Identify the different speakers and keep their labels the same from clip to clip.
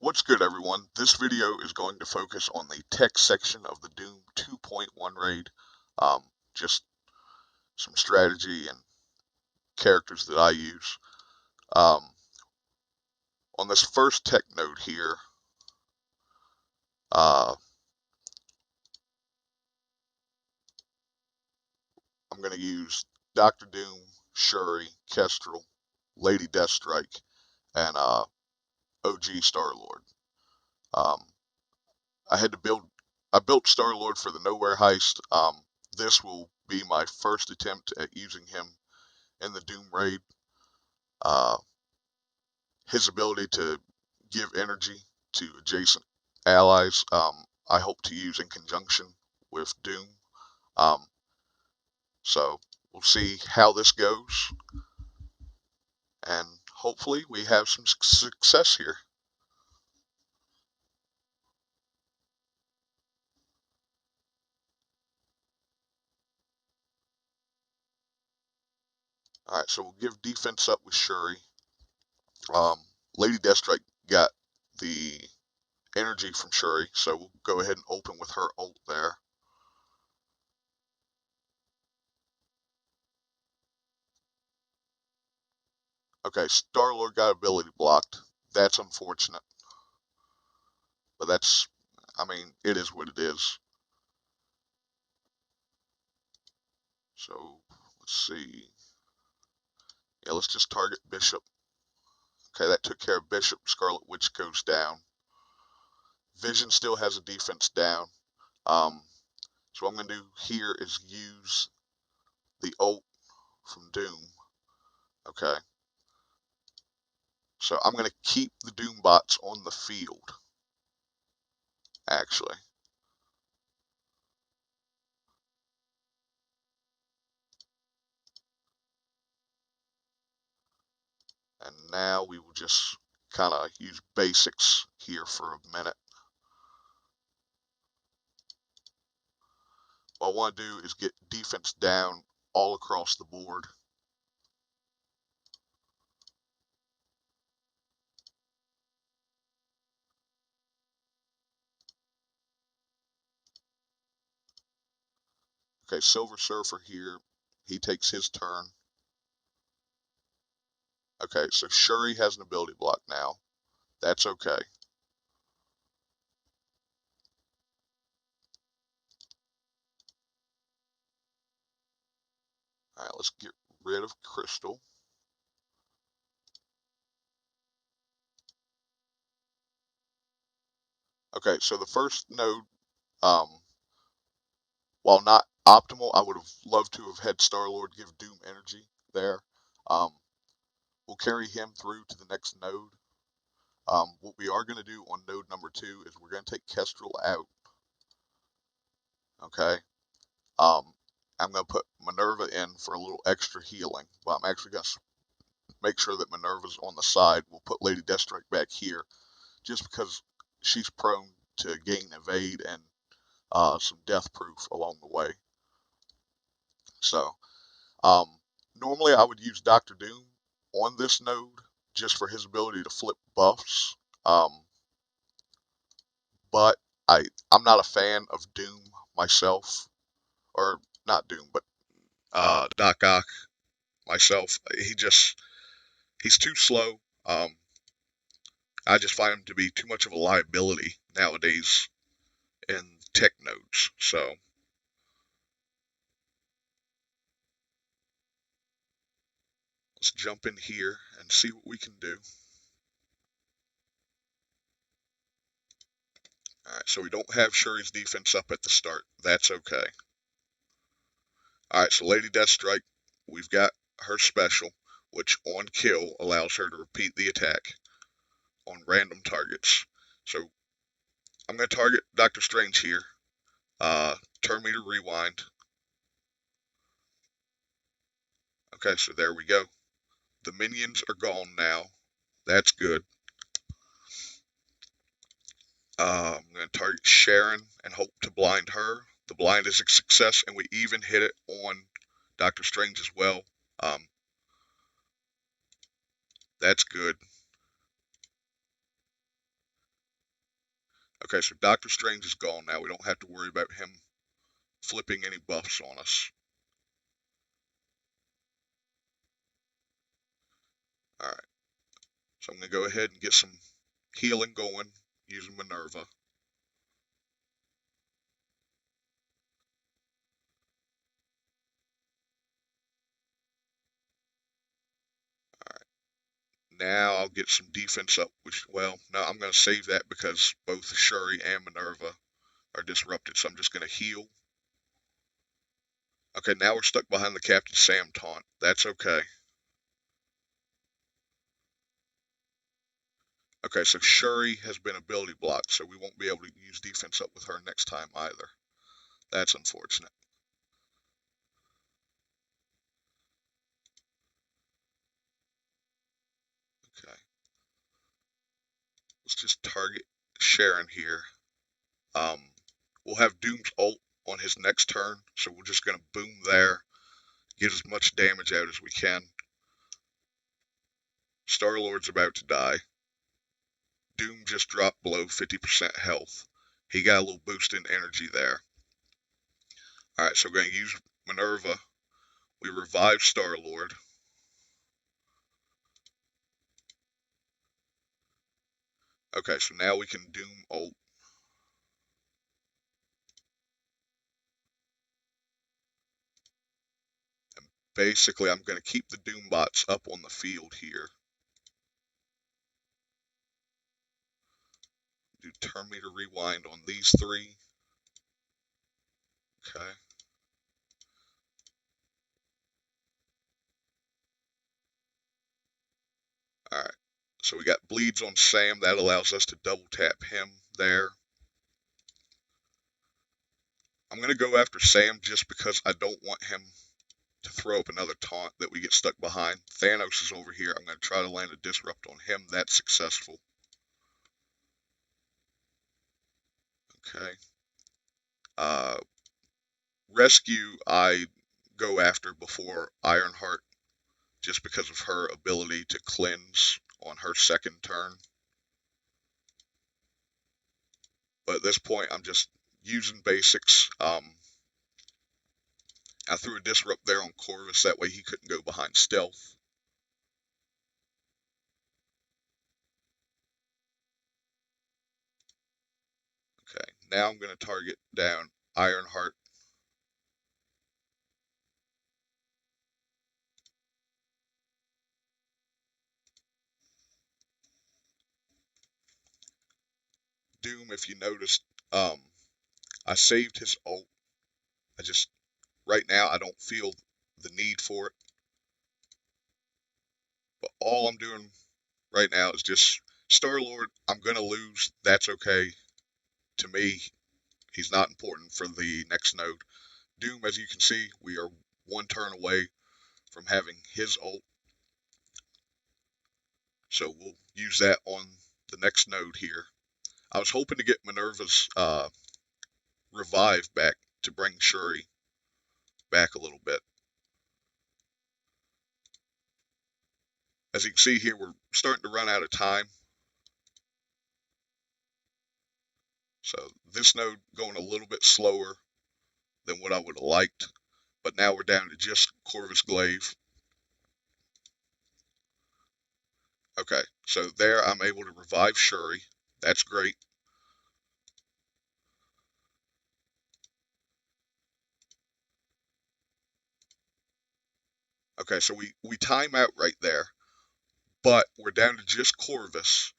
Speaker 1: What's good, everyone? This video is going to focus on the tech section of the Doom 2.1 raid. Just some strategy and characters that I use. Um, on this first tech node here, uh, I'm going to use Dr. Doom, Shuri, Kestrel, Lady Deathstrike, and OG Starlord. Um, I built Starlord for the Nowhere heist. This will be my first attempt at using him in the Doom raid. Uh, his ability to give energy to adjacent allies, I hope to use in conjunction with Doom. Um, so we'll see how this goes, and hopefully we have some success here. Alright, so we'll give defense up with Shuri. Um, Lady Deathstrike got the energy from Shuri, so we'll go ahead and open with her ult there. Okay, Starlord got ability blocked. That's unfortunate, but I mean, it is what it is. So let's see. Yeah, let's just target Bishop. Okay, that took care of Bishop. Scarlet Witch goes down. Vision still has a defense down. Um, so what I'm going to do here is use the ult from Doom. Okay. So I'm going to keep the Doom bots on the field, actually. And now we will just kind of use basics here for a minute. What I want to do is get defense down all across the board. Okay, Silver Surfer here. He takes his turn. Okay, so Shuri has an ability block now. That's okay. Alright, let's get rid of Crystal. Okay, so the first node, um, while not optimal, I would have loved to have had Starlord give Doom energy there. Um, we'll carry him through to the next node. What we are going to do on node number 2 is we're going to take Kestrel out. Okay. Um, I'm going to put Minerva in for a little extra healing, but I'm actually going to make sure that Minerva's on the side. We'll put Lady Deathstrike back here just because she's prone to gain evade and some death proof along the way. So, normally I would use Dr. Doom on this node just for his ability to flip buffs. But I'm not a fan of Doom myself, or not Doom, but Doc Ock myself. He's too slow. I just find him to be too much of a liability nowadays in tech nodes. So let's jump in here and see what we can do. Alright, so we don't have Shuri's defense up at the start. That's okay. Alright, so Lady Deathstrike, we've got her special, which on kill allows her to repeat the attack on random targets. So I'm going to target Doctor Strange here. Turn meter rewind. Okay, so there we go. The minions are gone now. That's good. I'm going to target Sharon and hope to blind her. The blind is a success, and we even hit it on Doctor Strange as well. That's good. Okay, so Doctor Strange is gone now. We don't have to worry about him flipping any buffs on us. Alright, so I'm going to go ahead and get some healing going using Minerva. Now I'll get some defense up, which, well, no, I'm going to save that because both Shuri and Minerva are disrupted, so I'm just going to heal. Okay, now we're stuck behind the Captain Sam taunt. That's okay. Okay, so Shuri has been ability blocked, so we won't be able to use defense up with her next time either. That's unfortunate. Okay, let's just target Sharon here. We'll have Doom's ult on his next turn, so we're just going to boom there, get as much damage out as we can. Starlord's about to die. Doom just dropped below 50% health. He got a little boost in energy there. Alright, so we're going to use Minerva. We revive Starlord. Okay, so now we can Doom ult. And basically, I'm going to keep the Doom bots up on the field here. Do turn meter rewind on these three. Okay. Alright. So we got bleeds on Sam. That allows us to double tap him there. I'm going to go after Sam just because I don't want him to throw up another taunt that we get stuck behind. Thanos is over here. I'm going to try to land a disrupt on him. That's successful. Okay. Rescue I go after before Ironheart just because of her ability to cleanse on her second turn. But at this point, I'm just using basics. I threw a disrupt there on Corvus. That way he couldn't go behind stealth. Okay, now I'm going to target down Ironheart. Doom, if you noticed, I saved his ult. Right now, I don't feel the need for it. But all I'm doing right now is just Starlord. I'm going to lose. That's okay. To me, he's not important for the next node. Doom, as you can see, we are one turn away from having his ult. So we'll use that on the next node here. I was hoping to get Minerva's revive back to bring Shuri back a little bit. As you can see here, we're starting to run out of time. So this node going a little bit slower than what I would have liked. But now we're down to just Corvus Glaive. Okay, so there I'm able to revive Shuri. That's great. Okay, so we time out right there. But we're down to just Corvus,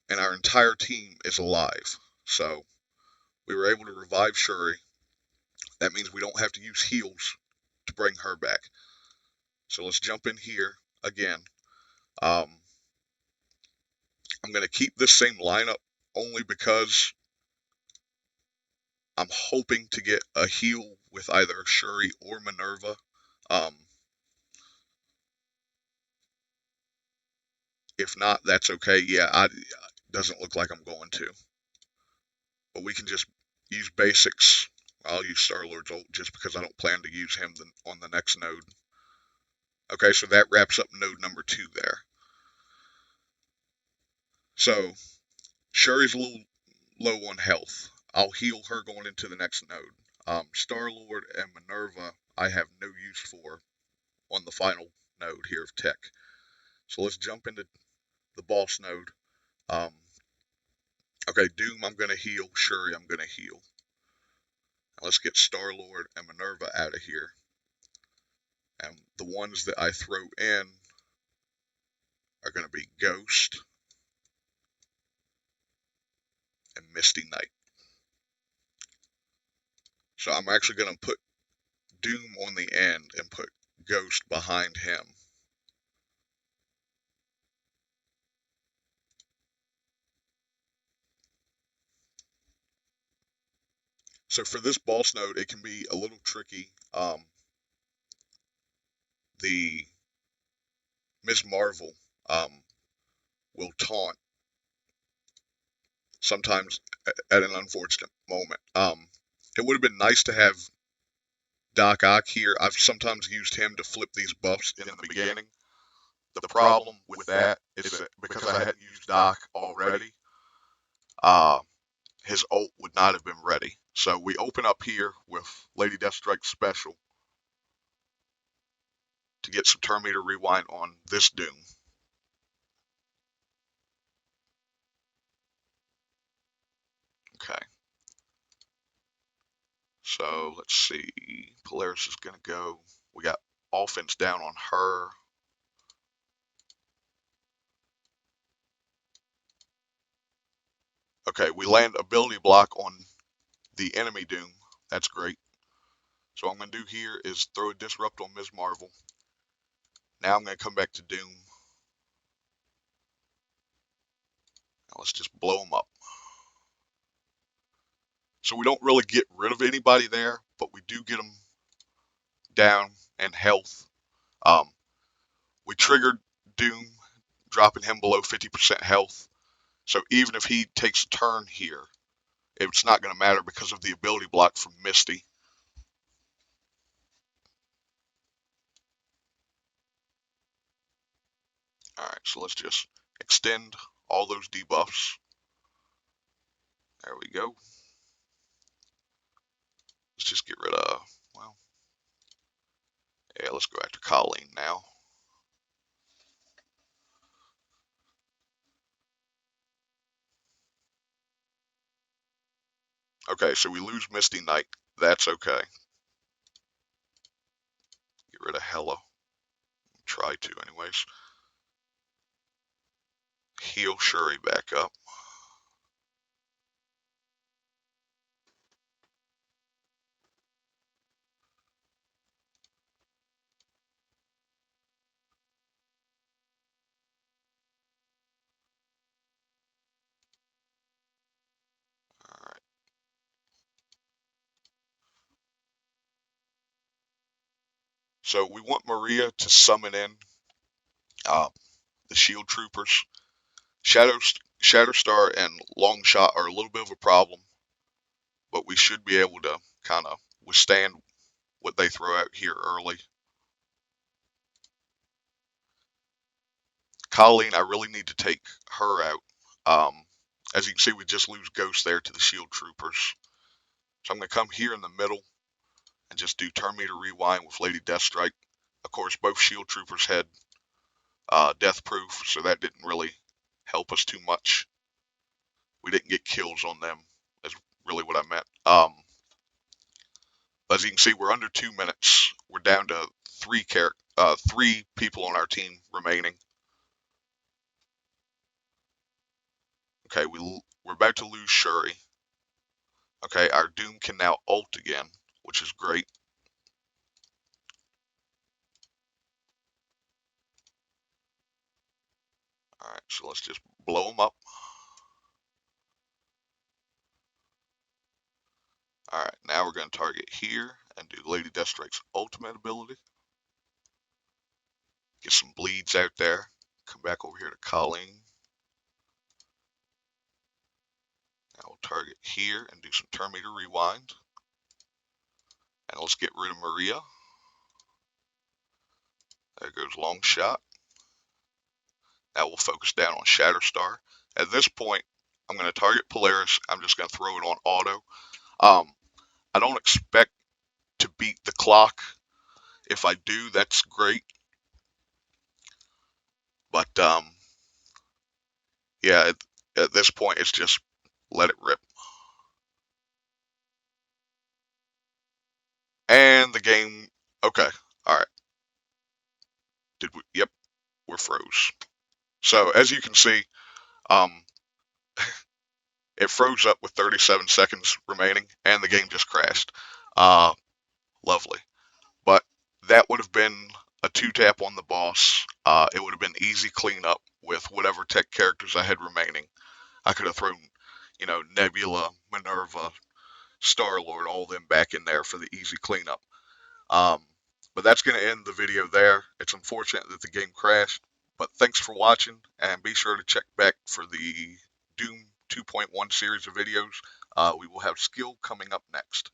Speaker 1: and our entire team is alive. So we were able to revive Shuri. That means we don't have to use heals to bring her back. So let's jump in here again. I'm going to keep this same lineup only because I'm hoping to get a heal with either Shuri or Minerva. If not, that's okay. Yeah, doesn't look like I'm going to. But we can just use basics. I'll use Starlord's ult just because I don't plan to use him on the next node. Okay, so that wraps up node number 2 there. So Shuri's a little low on health. I'll heal her going into the next node. Starlord and Minerva, I have no use for on the final node here of tech. So let's jump into the boss node. Um, okay, Doom, I'm going to heal. Shuri, I'm going to heal. Now let's get Starlord and Minerva out of here. And the ones that I throw in are going to be Ghost and Misty Knight. So I'm actually going to put Doom on the end and put Ghost behind him. So for this boss node, it can be a little tricky. The Ms. Marvel will taunt sometimes at an unfortunate moment. It would have been nice to have Doc Ock here. I've sometimes used him to flip these buffs in the beginning. The problem with that is that because I hadn't used Doc already, his ult would not have been ready. So we open up here with Lady Deathstrike's special to get some turn meter rewind on this Doom. Okay. So let's see. Polaris is going to go. We got offense down on her. Okay, we land ability block on the enemy Doom. That's great. So what I'm going to do here is throw a disrupt on Ms. Marvel. Now I'm going to come back to Doom. Now let's just blow them up. So we don't really get rid of anybody there, but we do get them down and health. We triggered Doom, dropping him below 50% health. So even if he takes a turn here, it's not going to matter because of the ability block from Misty. Alright, so let's just extend all those debuffs. There we go. Let's just get rid of, well, yeah, let's go after Colleen now. Okay, so we lose Misty Knight. That's okay. Get rid of Hella. Try to, anyways. Heal Shuri back up. Alright. So we want Maria to summon in the Shield Troopers. Shatterstar and Longshot are a little bit of a problem, but we should be able to kind of withstand what they throw out here early. Colleen, I really need to take her out. As you can see, we just lose Ghost there to the Shield Troopers. So I'm going to come here in the middle and just do turn meter rewind with Lady Deathstrike. Of course, both Shield Troopers had death proof, so that didn't really help us too much. We didn't get kills on them, is really what I meant. As you can see, we're under 2 minutes. We're down to three people on our team remaining. Okay, we're about to lose Shuri. Okay, our Doom can now ult again, which is great. Alright, so let's just blow them up. Alright, now we're going to target here and do Lady Deathstrike's ultimate ability. Get some bleeds out there. Come back over here to Colleen. Now we'll target here and do some turn meter rewind. And let's get rid of Maria. There goes Longshot. Now we'll focus down on Shatterstar. At this point, I'm going to target Polaris. I'm just going to throw it on auto. Um, I don't expect to beat the clock. If I do, that's great. But yeah, at this point, it's just let it rip. And the game, okay, all right. Did we? Yep, we're froze. So as you can see, um, it froze up with 37 seconds remaining, and the game just crashed. Uh, Lovely. But that would have been a two tap on the boss. It would have been easy cleanup with whatever tech characters I had remaining. I could have thrown, Nebula, Minerva, Starlord, all of them back in there for the easy cleanup. Um, but that's going to end the video there. It's unfortunate that the game crashed, but thanks for watching, and be sure to check back for the Doom 2.1 series of videos. We will have skill coming up next.